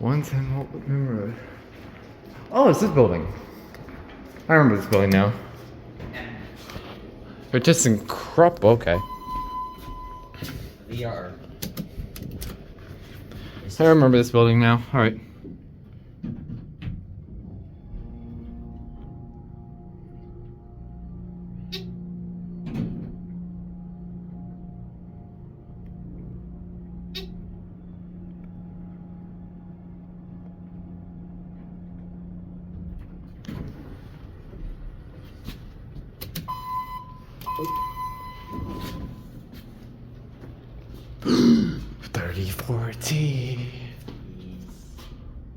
110 Whitman Road. Oh, it's this building. I remember this building now. Thyssenkrupp, okay. VR. I remember this building now. Alright. $34T.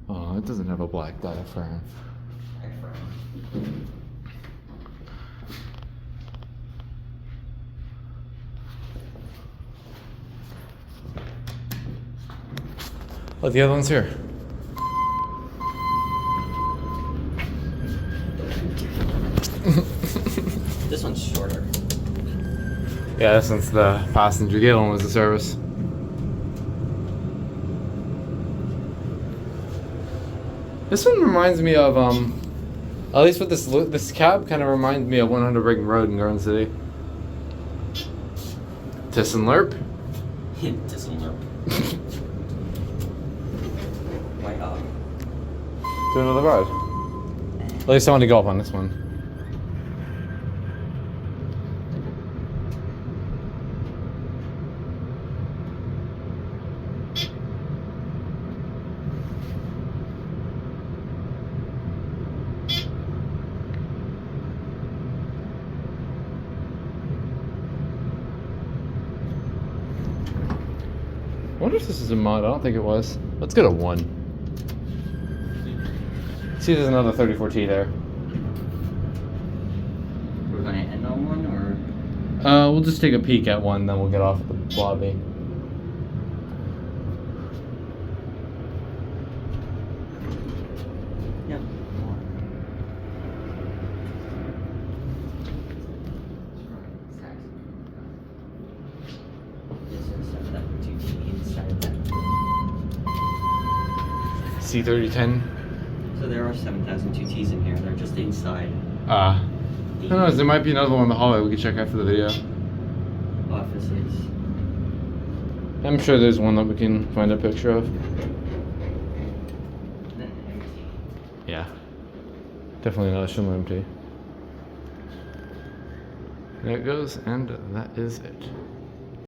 Oh, it doesn't have a black diaphragm. Oh, the other one's here. This one's shorter. Yeah, this one's the passenger. The other one was the service. This one reminds me of, at least with this cab kind of reminds me of 100 Brighton Road in Garden City. Thyssenkrupp. Thyssenkrupp. White up. Do another ride. At least I want to go up on this one. I wonder if this is a mod. I don't think it was. Let's get a 1. See, there's another 34T there. We're gonna end on 1 or? We'll just take a peek at 1, then we'll get off the lobby. Yep. C3010. So there are 7,002 Ts in here. They're just inside. Who knows? There might be another one in the hallway we could check after the video. Offices. I'm sure there's one that we can find a picture of. Yeah. Definitely not a Schindler MT. There it goes, and that is it.